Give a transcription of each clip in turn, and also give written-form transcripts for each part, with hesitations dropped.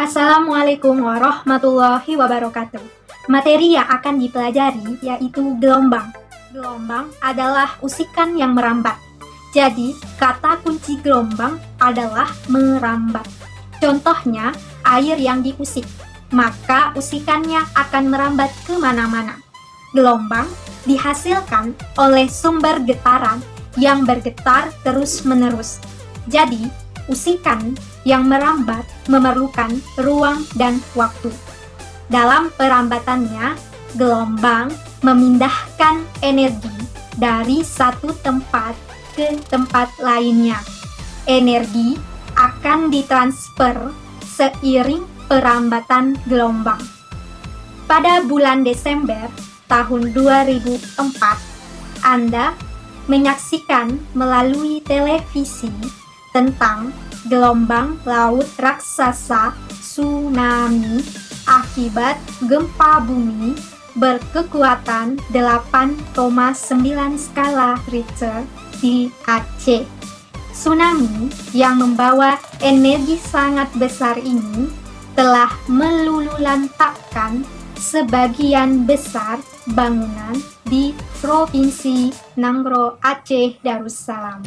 Assalamualaikum warahmatullahi wabarakatuh. Materi yang akan dipelajari yaitu gelombang. Gelombang adalah usikan yang merambat. Jadi, kata kunci gelombang adalah merambat. Contohnya, air yang diusik, maka usikannya akan merambat kemana-mana. Gelombang dihasilkan oleh sumber getaran yang bergetar terus-menerus. Jadi, usikan yang merambat memerlukan ruang dan waktu. Dalam perambatannya, gelombang memindahkan energi dari satu tempat ke tempat lainnya. Energi akan ditransfer seiring perambatan gelombang. Pada bulan Desember tahun 2004, Anda menyaksikan melalui televisi tentang gelombang laut raksasa tsunami akibat gempa bumi berkekuatan 8,9 skala Richter di Aceh. Tsunami yang membawa energi sangat besar ini telah meluluhlantahkan sebagian besar bangunan di Provinsi Nanggro Aceh Darussalam.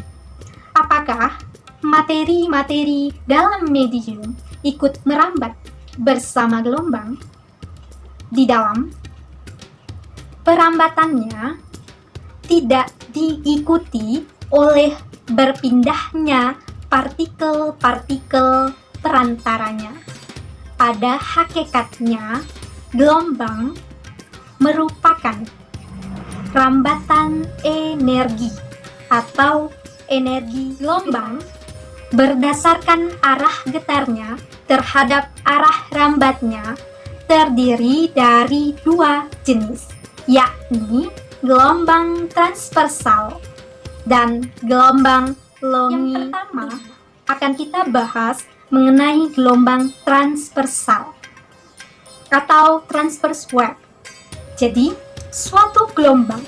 Apakah materi-materi dalam medium ikut merambat bersama gelombang? Di dalam perambatannya tidak diikuti oleh berpindahnya partikel-partikel perantaranya. Pada hakikatnya, gelombang merupakan rambatan energi atau energi gelombang berdasarkan arah getarnya terhadap arah rambatnya terdiri dari dua jenis, yakni gelombang transversal dan gelombang longi. Yang pertama akan kita bahas mengenai gelombang transversal atau transverse wave. Jadi, suatu gelombang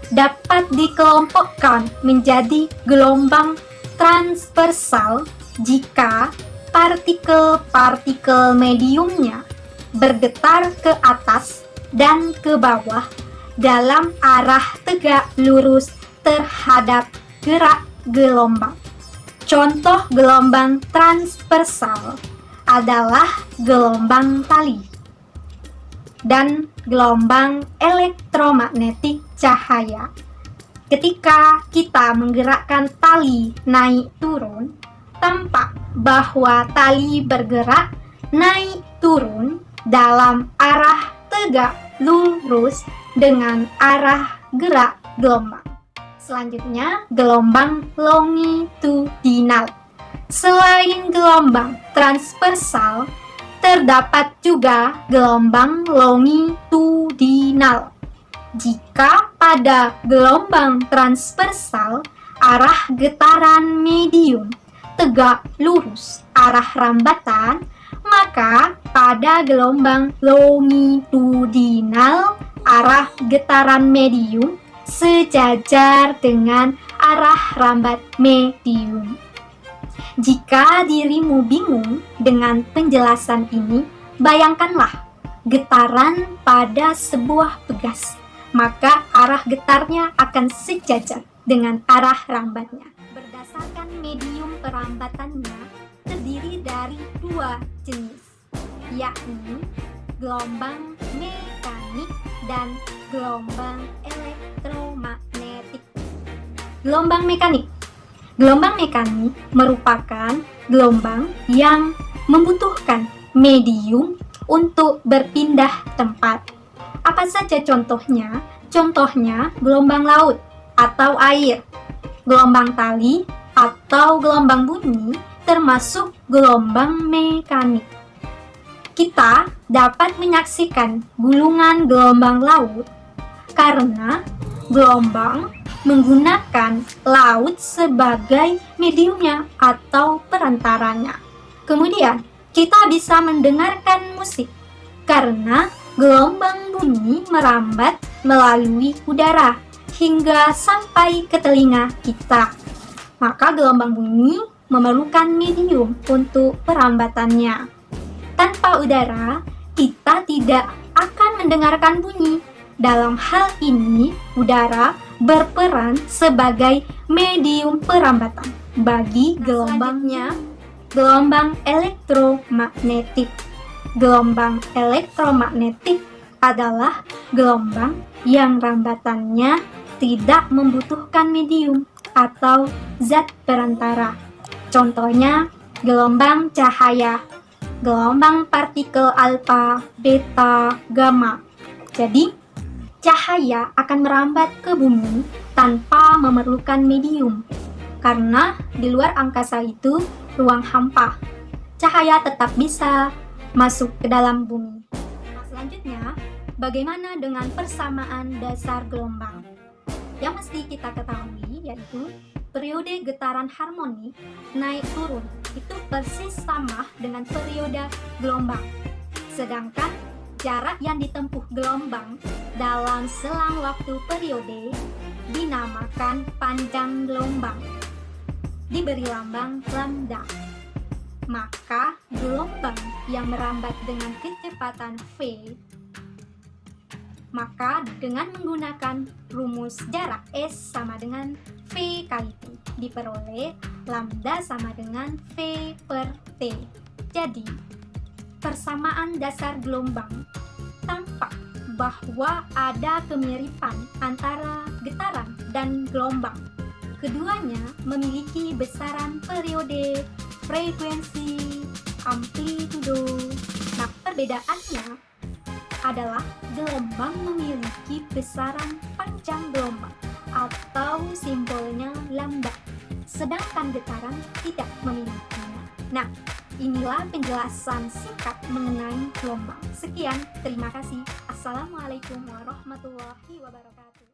dapat dikelompokkan menjadi gelombang transversal jika partikel-partikel mediumnya bergetar ke atas dan ke bawah dalam arah tegak lurus terhadap gerak gelombang. Contoh gelombang transversal adalah gelombang tali dan gelombang elektromagnetik cahaya. Ketika kita menggerakkan tali naik turun, tampak bahwa tali bergerak naik turun dalam arah tegak lurus dengan arah gerak gelombang. Selanjutnya, gelombang longitudinal. Selain gelombang transversal, terdapat juga gelombang longitudinal. Jika pada gelombang transversal arah getaran medium tegak lurus arah rambatan, maka pada gelombang longitudinal arah getaran medium sejajar dengan arah rambat medium. Jika dirimu bingung dengan penjelasan ini, bayangkanlah getaran pada sebuah pegas, maka arah getarnya akan sejajar dengan arah rambatnya. Berdasarkan medium perambatannya terdiri dari dua jenis, yakni gelombang mekanik dan gelombang elektromagnetik. Gelombang mekanik. Gelombang mekanik merupakan gelombang yang membutuhkan medium untuk berpindah tempat. Apa saja contohnya? Contohnya gelombang laut atau air, gelombang tali atau gelombang bunyi termasuk gelombang mekanik. Kita dapat menyaksikan gulungan gelombang laut karena gelombang menggunakan laut sebagai mediumnya atau perantaranya. Kemudian, kita bisa mendengarkan musik karena gelombang bunyi merambat melalui udara hingga sampai ke telinga kita. Maka gelombang bunyi memerlukan medium untuk perambatannya. Tanpa udara, kita tidak akan mendengarkan bunyi. Dalam hal ini, udara berperan sebagai medium perambatan bagi gelombangnya. Gelombang elektromagnetik. Gelombang elektromagnetik adalah gelombang yang rambatannya tidak membutuhkan medium atau zat perantara. Contohnya, gelombang cahaya, gelombang partikel alfa, beta, gamma. Jadi, cahaya akan merambat ke bumi tanpa memerlukan medium. Karena di luar angkasa itu ruang hampa. Cahaya tetap bisa masuk ke dalam bumi. Selanjutnya, bagaimana dengan persamaan dasar gelombang? Yang mesti kita ketahui yaitu periode getaran harmonik naik turun itu persis sama dengan periode gelombang. Sedangkan jarak yang ditempuh gelombang dalam selang waktu periode dinamakan panjang gelombang. Diberi lambang lambda. Maka gelombang yang merambat dengan kecepatan v, maka dengan menggunakan rumus jarak S sama dengan V kali T, diperoleh lambda sama dengan V per T. Jadi, persamaan dasar gelombang tampak bahwa ada kemiripan antara getaran dan gelombang. Keduanya memiliki besaran periode, frekuensi, amplitudo. Nah, perbedaannya adalah gelombang memiliki besaran panjang gelombang atau simbolnya lambda, sedangkan getaran tidak memilikinya. Nah, inilah penjelasan singkat mengenai gelombang. Sekian, terima kasih. Assalamualaikum warahmatullahi wabarakatuh.